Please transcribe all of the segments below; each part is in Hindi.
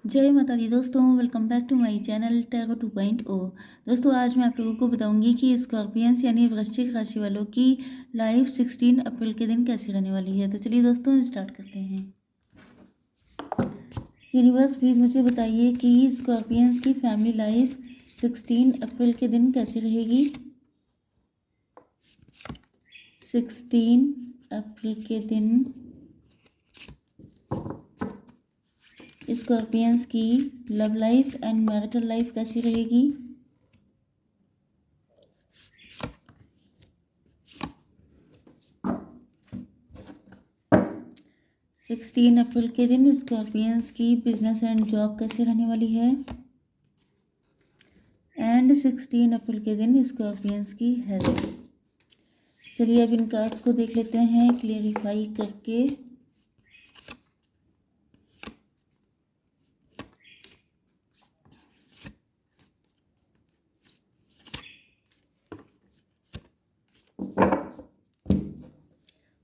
जय माता दी दोस्तों, welcome back to my channel tarot 2.0। दोस्तों आज मैं आप लोगों को बताऊंगी कि स्कॉर्पियंस यानी वृश्चिक राशि वालों की लाइफ 16 अप्रैल के दिन कैसी रहने वाली है। तो चलिए दोस्तों स्टार्ट करते हैं। यूनिवर्स प्लीज़ मुझे बताइए कि स्कॉर्पियंस की फैमिली लाइफ 16 अप्रैल के दिन कैसी रहेगी। 16 अप्रैल के दिन स्कॉर्पियंस की love life and marital life कैसी रहेगी। 16 अप्रैल के दिन स्कॉर्पियंस की बिजनेस एंड जॉब कैसी रहने वाली है। एंड 16 अप्रैल के दिन स्कॉर्पियंस की हेल्थ। चलिए अब इन कार्ड्स को देख लेते हैं क्लियरिफाई करके।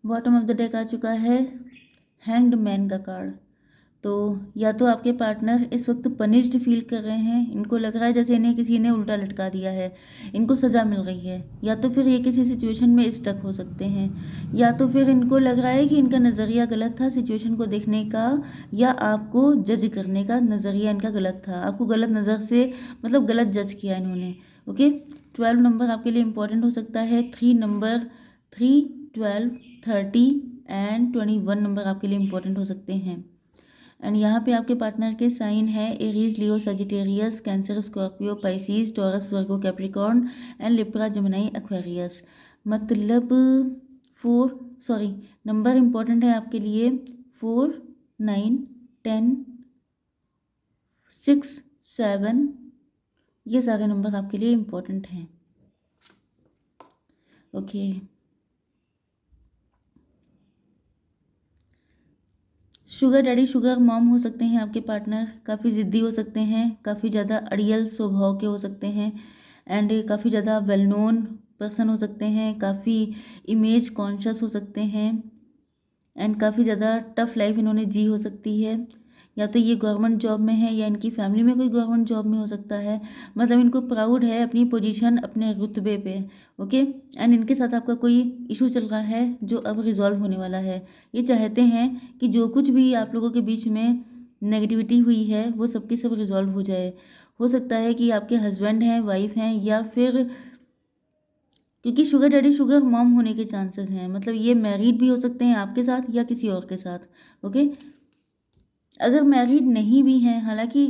बॉटम ऑफ द डेक आ चुका है हैंग्ड मैन का कार्ड। तो या तो आपके पार्टनर इस वक्त पनिश्ड फील कर रहे हैं, इनको लग रहा है जैसे इन्हें किसी ने उल्टा लटका दिया है, इनको सज़ा मिल रही है, या तो फिर ये किसी सिचुएशन में स्टक हो सकते हैं, या तो फिर इनको लग रहा है कि इनका नज़रिया गलत था सिचुएशन को देखने का, या आपको जज करने का नज़रिया इनका गलत था, आपको गलत नज़र से मतलब गलत जज किया इन्होंने। ओके, 12 नंबर आपके लिए इंपॉर्टेंट हो सकता है। 3 नंबर 3, 12, 30 एंड 21 नंबर आपके लिए इंपॉर्टेंट हो सकते हैं। एंड यहाँ पे आपके पार्टनर के साइन है Aries, Leo, Sagittarius, cancer, Scorpio, Pisces, taurus, Virgo, Capricorn and Libra, Gemini, Aquarius. मतलब नंबर इंपॉर्टेंट है आपके लिए 4, 9, 10, 6, 7, ये सारे नंबर आपके लिए इंपॉर्टेंट हैं। Okay, sugar daddy, sugar mom हो सकते हैं आपके पार्टनर, काफ़ी ज़िद्दी हो सकते हैं, काफ़ी ज़्यादा अड़ियल स्वभाव के हो सकते हैं एंड काफ़ी ज़्यादा वेल नोन पर्सन हो सकते हैं, काफ़ी इमेज कॉन्शियस हो सकते हैं एंड काफ़ी ज़्यादा टफ लाइफ इन्होंने जी हो सकती है। या तो ये गवर्नमेंट जॉब में है या इनकी फैमिली में कोई गवर्नमेंट जॉब में हो सकता है। मतलब इनको प्राउड है अपनी पोजीशन, अपने रुतबे पे। ओके, एंड इनके साथ आपका कोई इशू चल रहा है जो अब रिजॉल्व होने वाला है। ये चाहते हैं कि जो कुछ भी आप लोगों के बीच में नेगेटिविटी हुई है वो सबकी सब रिजॉल्व हो जाए। हो सकता है कि आपके हस्बैंड हैं, वाइफ हैं, या फिर क्योंकि शुगर डैडी शुगर मॉम होने के चांसेस हैं, मतलब ये मैरिड भी हो सकते हैं आपके साथ या किसी और के साथ। ओके, अगर मैरिड नहीं भी हैं, हालांकि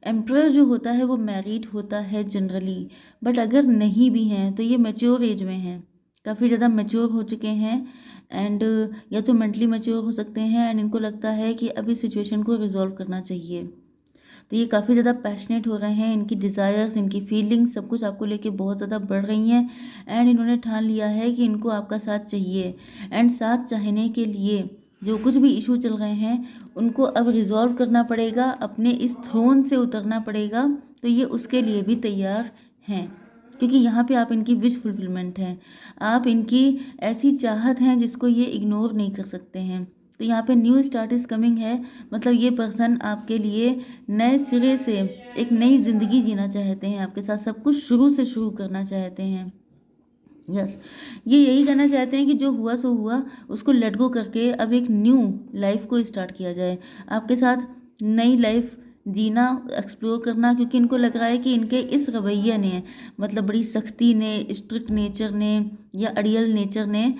एम्प्रर जो होता है वो मैरिड होता है जनरली, बट अगर नहीं भी हैं तो ये मैच्योर एज में हैं, काफ़ी ज़्यादा मैच्योर हो चुके हैं एंड या तो मेंटली मैच्योर हो सकते हैं एंड इनको लगता है कि अब इस सिचुएशन को रिजॉल्व करना चाहिए। तो ये काफ़ी ज़्यादा पैशनेट हो रहे हैं, इनकी डिज़ायर्स, इनकी फीलिंग्स सब कुछ आपको लेके बहुत ज़्यादा बढ़ रही हैं एंड इन्होंने ठान लिया है कि इनको आपका साथ चाहिए एंड साथ चाहने के लिए जो कुछ भी इशू चल रहे हैं उनको अब रिजॉल्व करना पड़ेगा, अपने इस थ्रोन से उतरना पड़ेगा। तो ये उसके लिए भी तैयार हैं क्योंकि यहाँ पे आप इनकी विश फुलफिलमेंट हैं, आप इनकी ऐसी चाहत हैं जिसको ये इग्नोर नहीं कर सकते हैं। तो यहाँ पे न्यू स्टार्ट इज़ कमिंग है, मतलब ये पर्सन आपके लिए नए सिरे से एक नई ज़िंदगी जीना चाहते हैं, आपके साथ सब कुछ शुरू से शुरू करना चाहते हैं। यस, ये यही कहना चाहते हैं कि जो हुआ सो हुआ, उसको लेट गो करके अब एक न्यू लाइफ को स्टार्ट किया जाए, आपके साथ नई लाइफ जीना, एक्सप्लोर करना। क्योंकि इनको लग रहा है कि इनके इस रवैये ने, मतलब बड़ी सख्ती ने, स्ट्रिक्ट नेचर ने या अड़ियल नेचर ने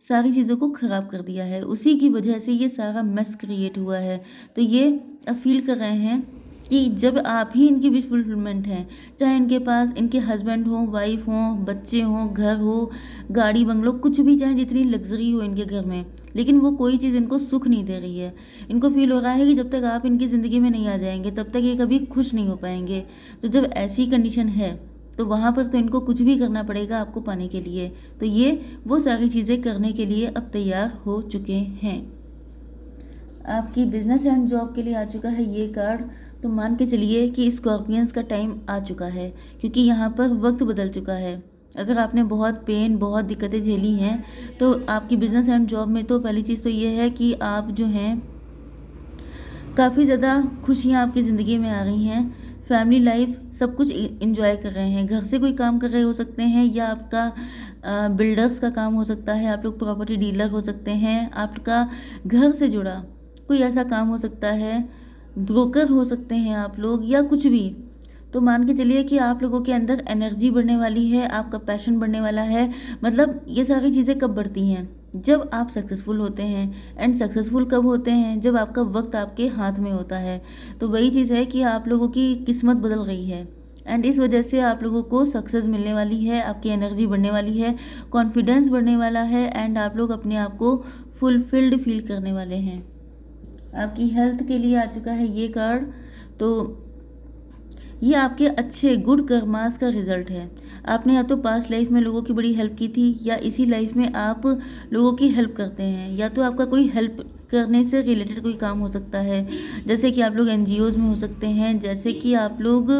सारी चीज़ों को ख़राब कर दिया है, उसी की वजह से ये सारा मेस क्रिएट हुआ है। तो ये अब फील कर रहे हैं कि जब आप ही इनकी विश फुलफिलमेंट हैं, चाहे इनके पास इनके हस्बैंड हो, वाइफ हो, बच्चे हों, घर हो, गाड़ी बंगलो कुछ भी, चाहे जितनी लग्जरी हो इनके घर में, लेकिन वो कोई चीज़ इनको सुख नहीं दे रही है। इनको फील हो रहा है कि जब तक आप इनकी ज़िंदगी में नहीं आ जाएंगे तब तक ये कभी खुश नहीं हो पाएंगे। तो जब ऐसी कंडीशन है तो वहाँ पर तो इनको कुछ भी करना पड़ेगा आपको पाने के लिए। तो ये वो सारी चीज़ें करने के लिए अब तैयार हो चुके हैं। आपकी बिजनेस एंड जॉब के लिए आ चुका है ये कार्ड। तो मान के चलिए कि स्कॉर्पियंस का टाइम आ चुका है, क्योंकि यहाँ पर वक्त बदल चुका है। अगर आपने बहुत पेन, बहुत दिक्कतें झेली हैं तो आपकी बिजनेस एंड जॉब में तो पहली चीज़ तो ये है कि आप जो हैं काफ़ी ज़्यादा खुशियाँ आपकी ज़िंदगी में आ रही हैं। फैमिली लाइफ सब कुछ एंजॉय कर रहे हैं। घर से कोई काम कर रहे हो सकते हैं, या आपका बिल्डर्स का काम हो सकता है, आप लोग प्रॉपर्टी डीलर हो सकते हैं, आपका घर से जुड़ा कोई ऐसा काम हो सकता है, ब्रोकर हो सकते हैं आप लोग, या कुछ भी। तो मान के चलिए कि आप लोगों के अंदर एनर्जी बढ़ने वाली है, आपका पैशन बढ़ने वाला है। मतलब ये सारी चीज़ें कब बढ़ती हैं? जब आप सक्सेसफुल होते हैं। एंड सक्सेसफुल कब होते हैं? जब आपका वक्त आपके हाथ में होता है। तो वही चीज़ है कि आप लोगों की किस्मत बदल रही है, एंड इस वजह से आप लोगों को सक्सेस मिलने वाली है, आपकी एनर्जी बढ़ने वाली है, कॉन्फिडेंस बढ़ने वाला है, एंड आप लोग अपने आप को फुलफिल्ड फील करने वाले हैं। आपकी हेल्थ के लिए आ चुका है ये कार्ड। तो ये आपके अच्छे गुड कर्मास का रिजल्ट है। आपने या तो पास्ट लाइफ में लोगों की बड़ी हेल्प की थी, या इसी लाइफ में आप लोगों की हेल्प करते हैं, या तो आपका कोई हेल्प करने से रिलेटेड कोई काम हो सकता है। जैसे कि आप लोग एनजीओज में हो सकते हैं, जैसे कि आप लोग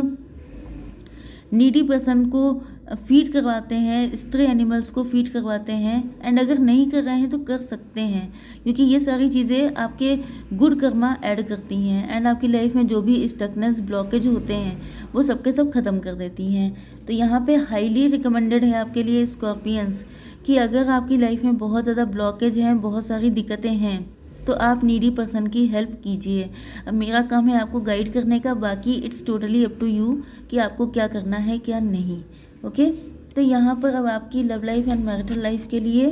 नीडी पर्सन को फीड करवाते हैं, स्ट्रे एनिमल्स को फीड करवाते हैं। एंड अगर नहीं कर रहे हैं तो कर सकते हैं, क्योंकि ये सारी चीज़ें आपके गुड कर्मा ऐड करती हैं, एंड आपकी लाइफ में जो भी स्टकनेस ब्लॉकेज होते हैं वो सबके सब ख़त्म कर देती हैं। तो यहाँ पे हाईली रिकमेंडेड है आपके लिए स्कॉर्पियंस, कि अगर आपकी लाइफ में बहुत ज़्यादा ब्लॉकेज हैं, बहुत सारी दिक्कतें हैं, तो आप नीडी पर्सन की हेल्प कीजिए। अब मेरा काम है आपको गाइड करने का, बाकी it's totally up to you कि आपको क्या करना है क्या नहीं। ओके, तो यहाँ पर अब आपकी love life and marital life के लिए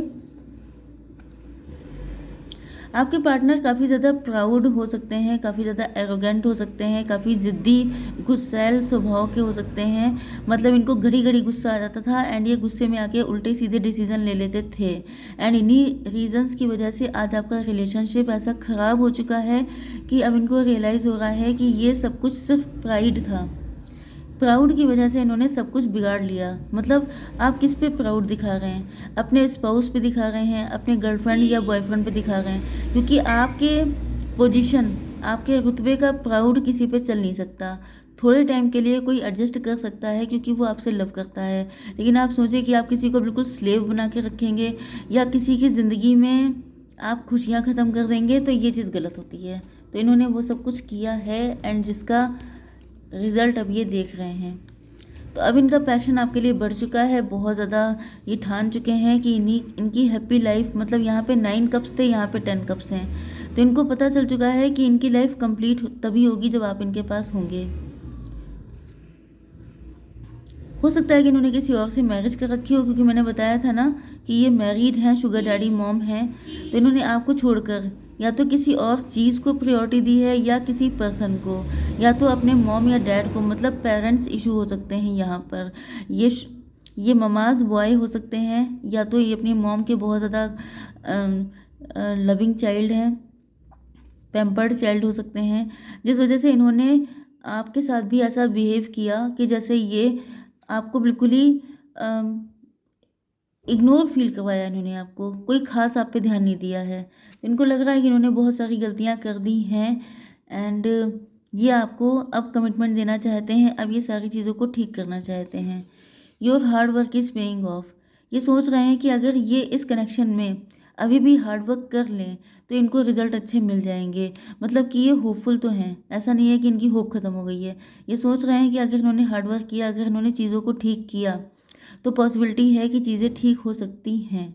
आपके पार्टनर काफ़ी ज़्यादा प्राउड हो सकते हैं, काफ़ी ज़्यादा एरोगेंट हो सकते हैं, काफ़ी ज़िद्दी गुस्सैल स्वभाव के हो सकते हैं। मतलब इनको घड़ी घड़ी गुस्सा आ जाता था, एंड ये गुस्से में आके उल्टे सीधे डिसीजन ले लेते थे। एंड इन्हीं रीजंस की वजह से आज आपका रिलेशनशिप ऐसा ख़राब हो चुका है कि अब इनको रियलाइज़ हो रहा है कि ये सब कुछ सिर्फ प्राइड था। प्राउड की वजह से इन्होंने सब कुछ बिगाड़ लिया। मतलब आप किस पे प्राउड दिखा रहे हैं? अपने स्पाउस पे दिखा रहे हैं, अपने गर्लफ्रेंड या बॉयफ्रेंड पे दिखा रहे हैं, क्योंकि आपके पोजीशन, आपके रुतबे का प्राउड किसी पे चल नहीं सकता। थोड़े टाइम के लिए कोई एडजस्ट कर सकता है क्योंकि वो आपसे लव करता है, लेकिन आप सोचें कि आप किसी को बिल्कुल स्लेव बना के रखेंगे, या किसी की ज़िंदगी में आप खुशियाँ ख़त्म कर देंगे, तो ये चीज़ गलत होती है। तो इन्होंने वो सब कुछ किया है, एंड जिसका रिज़ल्ट अब ये देख रहे हैं। तो अब इनका पैशन आपके लिए बढ़ चुका है बहुत ज़्यादा। ये ठान चुके हैं कि इनकी हैप्पी लाइफ, मतलब यहाँ पे 9 कप्स थे, यहाँ पे 10 कप्स हैं। तो इनको पता चल चुका है कि इनकी लाइफ कंप्लीट तभी होगी जब आप इनके पास होंगे। हो सकता है कि इन्होंने किसी और से मैरिज कर रखी हो, क्योंकि मैंने बताया था ना कि ये मैरिड हैं, शुगर डैडी मॉम हैं। तो इन्होंने आपको छोड़कर या तो किसी और चीज़ को प्रायोरिटी दी है, या किसी पर्सन को, या तो अपने मॉम या डैड को। मतलब पेरेंट्स इशू हो सकते हैं यहाँ पर। ये ममाज बॉय हो सकते हैं, या तो ये अपनी मॉम के बहुत ज़्यादा लविंग चाइल्ड हैं, पैम्पर्ड चाइल्ड हो सकते हैं, जिस वजह से इन्होंने आपके साथ भी ऐसा बिहेव किया कि जैसे ये आपको बिल्कुल ही इग्नोर फील करवाया। इन्होंने आपको कोई ख़ास आप पे ध्यान नहीं दिया है। इनको लग रहा है कि इन्होंने बहुत सारी गलतियां कर दी हैं, एंड ये आपको अब कमिटमेंट देना चाहते हैं, अब ये सारी चीज़ों को ठीक करना चाहते हैं। Your hard work is paying off. ये सोच रहे हैं कि अगर ये इस कनेक्शन में अभी भी हार्ड वर्क कर लें तो इनको रिजल्ट अच्छे मिल जाएंगे। मतलब कि ये होपफुल तो हैं, ऐसा नहीं है कि इनकी होप ख़त्म हो गई है। ये सोच रहे हैं कि अगर इन्होंने हार्ड वर्क किया, अगर इन्होंने चीज़ों को ठीक किया, तो पॉसिबिलिटी है कि चीज़ें ठीक हो सकती हैं।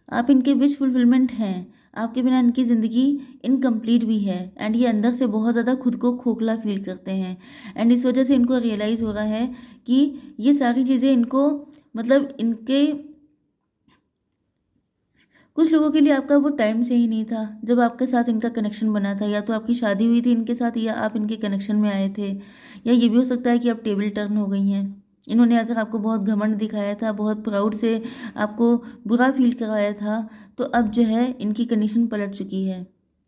आप इनके विश फुलफिलमेंट हैं। आपके बिना इनकी ज़िंदगी इनकम्प्लीट भी है, एंड ये अंदर से बहुत ज़्यादा खुद को खोखला फील करते हैं। एंड इस वजह से इनको रियलाइज़ हो रहा है कि ये सारी चीज़ें इनको, मतलब इनके कुछ लोगों के लिए आपका वो टाइम से ही नहीं था जब आपके साथ इनका कनेक्शन बना था। या तो आपकी शादी हुई थी इनके साथ, या आप इनके कनेक्शन में आए थे, या ये भी हो सकता है कि आप टेबल टर्न हो गई हैं। इन्होंने अगर आपको बहुत घमंड दिखाया था, बहुत प्राउड से आपको बुरा फील करवाया था, तो अब जो है इनकी कंडीशन पलट चुकी है।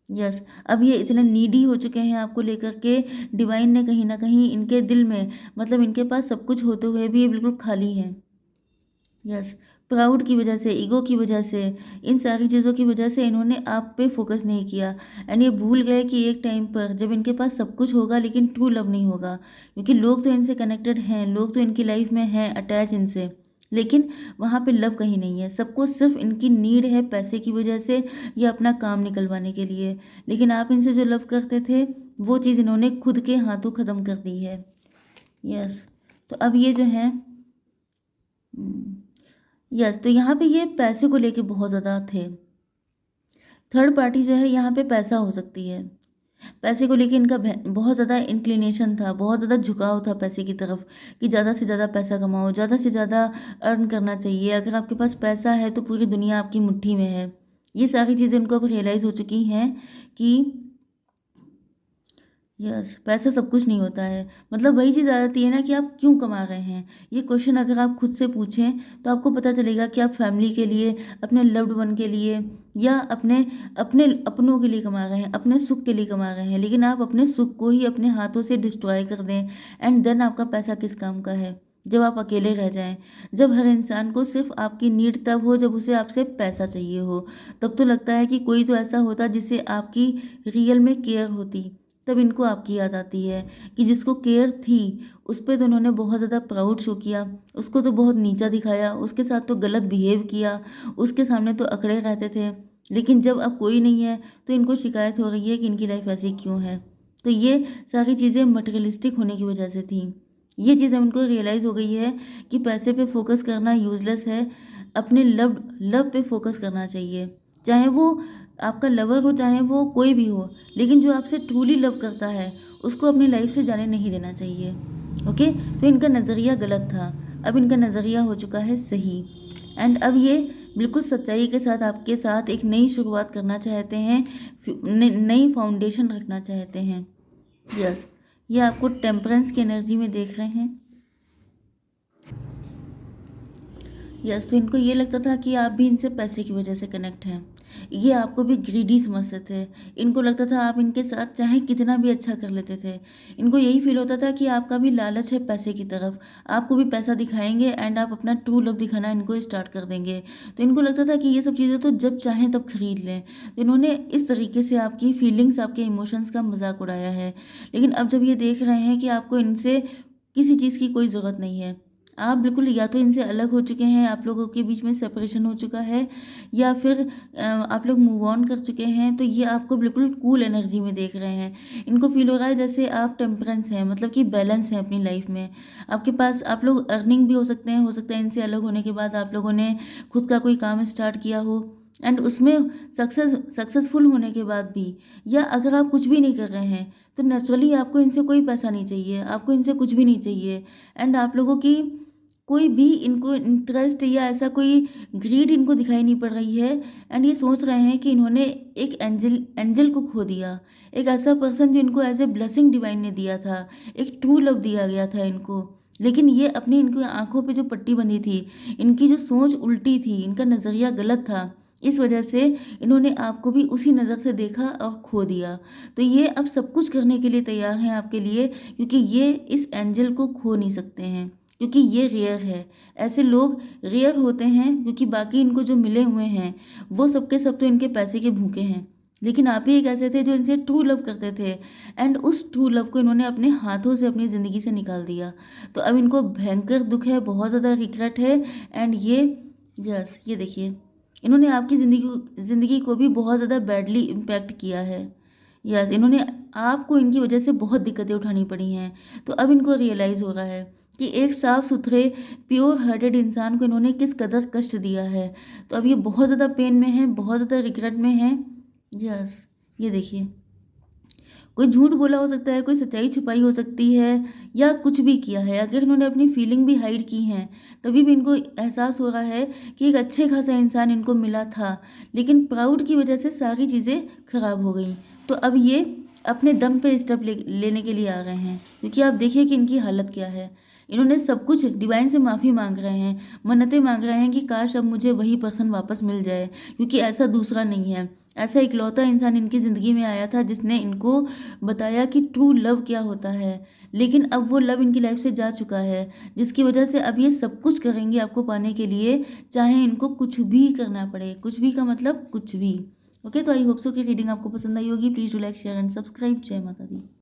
यस, अब ये इतने नीडी हो चुके हैं आपको लेकर के। डिवाइन ने कहीं ना कहीं इनके दिल में, मतलब इनके पास सब कुछ होते हुए भी ये बिल्कुल खाली हैं। यस, प्राउड की वजह से, ईगो की वजह से, इन सारी चीज़ों की वजह से इन्होंने आप पे फोकस नहीं किया, एंड ये भूल गए कि एक टाइम पर जब इनके पास सब कुछ होगा लेकिन ट्रू लव नहीं होगा, क्योंकि लोग तो इनसे कनेक्टेड हैं, लोग तो इनकी लाइफ में हैं अटैच इनसे, लेकिन वहाँ पे लव कहीं नहीं है। सबको सिर्फ इनकी नीड है पैसे की वजह से या अपना काम निकलवाने के लिए। लेकिन आप इनसे जो लव करते थे वो चीज़ इन्होंने खुद के हाथों ख़त्म कर दी है। यस, तो अब ये जो है यस, तो यहाँ पे ये पैसे को लेके बहुत ज़्यादा थे। थर्ड पार्टी जो है यहाँ पे पैसा हो सकती है। पैसे को लेके इनका बहुत ज़्यादा इंक्लिनेशन था, बहुत ज़्यादा झुकाव था पैसे की तरफ कि ज़्यादा से ज़्यादा पैसा कमाओ, ज़्यादा से ज़्यादा अर्न करना चाहिए। अगर आपके पास पैसा है तो पूरी दुनिया आपकी मुट्ठी में है। ये सारी चीज़ें उनको अब रियलाइज़ हो चुकी हैं कि यस, पैसा सब कुछ नहीं होता है। मतलब वही चीज़ आ जाती है ना कि आप क्यों कमा रहे हैं? ये क्वेश्चन अगर आप खुद से पूछें तो आपको पता चलेगा कि आप फैमिली के लिए, अपने लव्ड वन के लिए या अपने अपने अपनों के लिए कमा रहे हैं, अपने सुख के लिए कमा रहे हैं। लेकिन आप अपने सुख को ही अपने हाथों से डिस्ट्रॉय कर दें एंड देन आपका पैसा किस काम का है? जब आप अकेले रह जाएँ, जब हर इंसान को सिर्फ़ आपकी नीड तब हो जब उसे आपसे पैसा चाहिए हो। तब तो लगता है कि कोई तो ऐसा होता जिससे आपकी रियल में केयर होती। तब इनको आपकी याद आती है कि जिसको केयर थी उस पे तो उन्होंने बहुत ज़्यादा प्राउड शो किया, उसको तो बहुत नीचा दिखाया, उसके साथ तो गलत बिहेव किया, उसके सामने तो अकड़े रहते थे। लेकिन जब अब कोई नहीं है तो इनको शिकायत हो रही है कि इनकी लाइफ ऐसी क्यों है। तो ये सारी चीज़ें मटेरियलिस्टिक होने की वजह से थी। ये चीज़ उनको रियलाइज़ हो गई है कि पैसे पे फोकस करना यूज़लेस है, अपने लव पे फोकस करना चाहिए। चाहे वो आपका लवर हो, चाहे वो कोई भी हो, लेकिन जो आपसे ट्रूली लव करता है उसको अपनी लाइफ से जाने नहीं देना चाहिए। ओके, तो इनका नज़रिया गलत था, अब इनका नज़रिया हो चुका है सही। एंड अब ये बिल्कुल सच्चाई के साथ आपके साथ एक नई शुरुआत करना चाहते हैं, नई फाउंडेशन रखना चाहते हैं। यस, ये आपको टेम्परेंस की एनर्जी में देख रहे हैं। यस, तो इनको ये लगता था कि आप भी इनसे पैसे की वजह से कनेक्ट हैं। ये आपको भी ग्रीडी समझते थे। इनको लगता था आप इनके साथ चाहे कितना भी अच्छा कर लेते थे। इनको यही फ़ील होता था कि आपका भी लालच है पैसे की तरफ। आपको भी पैसा दिखाएँगे एंड आप अपना ट्रू लव दिखाना इनको स्टार्ट कर देंगे। तो इनको लगता था कि ये सब चीज़ें तो जब चाहें तब खरीद लें। तो इन्होंने इस तरीके से आपकी फीलिंग्स, आपके इमोशंस का मज़ाक उड़ाया है। लेकिन अब जब ये देख रहे हैं कि आपको इनसे किसी चीज़ की कोई ज़रूरत नहीं है, आप बिल्कुल या तो इनसे अलग हो चुके हैं, आप लोगों के बीच में सेपरेशन हो चुका है या फिर आप लोग मूव ऑन कर चुके हैं, तो ये आपको बिल्कुल कूल एनर्जी में देख रहे हैं। इनको फ़ील हो रहा है जैसे आप टेम्परेंस हैं, मतलब कि बैलेंस है अपनी लाइफ में। आपके पास आप लोग अर्निंग भी हो सकता है इनसे अलग होने के बाद आप लोगों ने खुद का कोई काम स्टार्ट किया हो एंड उसमें सक्सेसफुल होने के बाद भी, या अगर आप कुछ भी नहीं कर रहे हैं तो नेचुरली आपको इनसे कोई पैसा नहीं चाहिए, आपको इनसे कुछ भी नहीं चाहिए एंड आप लोगों की कोई भी इनको इंटरेस्ट या ऐसा कोई ग्रीड इनको दिखाई नहीं पड़ रही है एंड ये सोच रहे हैं कि इन्होंने एक एंजल को खो दिया, एक ऐसा पर्सन जो इनको एज ए ब्लेसिंग डिवाइन ने दिया था, एक ट्रू लव दिया गया था इनको। लेकिन ये अपनी इनकी आंखों पे जो पट्टी बंधी थी, इनकी जो सोच उल्टी थी, इनका नज़रिया गलत था, इस वजह से इन्होंने आपको भी उसी नज़र से देखा और खो दिया। तो ये अब सब कुछ करने के लिए तैयार हैं आपके लिए, क्योंकि ये इस एंजल को खो नहीं सकते हैं, क्योंकि ये रेयर है। ऐसे लोग रेयर होते हैं क्योंकि बाकी इनको जो मिले हुए हैं वो सब के सब तो इनके पैसे के भूखे हैं। लेकिन आप ही एक ऐसे थे जो इनसे ट्रू लव करते थे एंड उस ट्रू लव को इन्होंने अपने हाथों से अपनी ज़िंदगी से निकाल दिया। तो अब इनको भयंकर दुख है, बहुत ज़्यादा रिग्रेट है एंड ये देखिए, इन्होंने आपकी ज़िंदगी को भी बहुत ज़्यादा बैडली इम्पैक्ट किया है। यस, इन्होंने आपको इनकी वजह से बहुत दिक्कतें उठानी पड़ी हैं। तो अब इनको रियलाइज़ हो रहा है कि एक साफ सुथरे प्योर हार्टेड इंसान को इन्होंने किस कदर कष्ट दिया है। तो अब ये बहुत ज़्यादा पेन में है, बहुत ज़्यादा रिग्रेट में है। यस, ये देखिए, कोई झूठ बोला हो सकता है, कोई सच्चाई छुपाई हो सकती है या कुछ भी किया है। अगर इन्होंने अपनी फीलिंग भी हाइड की हैं, तभी भी इनको एहसास हो रहा है कि एक अच्छे खासा इंसान इनको मिला था, लेकिन प्राउड की वजह से सारी चीज़ें खराब हो गई। तो अब ये अपने दम पे स्टेप लेने के लिए आ गए हैं, क्योंकि आप देखिए कि इनकी हालत क्या है। इन्होंने सब कुछ डिवाइन से माफ़ी मांग रहे हैं, मन्नतें मांग रहे हैं कि काश अब मुझे वही पर्सन वापस मिल जाए, क्योंकि ऐसा दूसरा नहीं है। ऐसा इकलौता इंसान इनकी ज़िंदगी में आया था जिसने इनको बताया कि ट्रू लव क्या होता है। लेकिन अब वो लव इनकी लाइफ से जा चुका है, जिसकी वजह से अब ये सब कुछ करेंगे आपको पाने के लिए, चाहे इनको कुछ भी करना पड़े। कुछ भी का मतलब कुछ भी। ओके, तो आई होप सो कि रीडिंग आपको पसंद आई होगी। Please do like, share and subscribe. जय माता दी।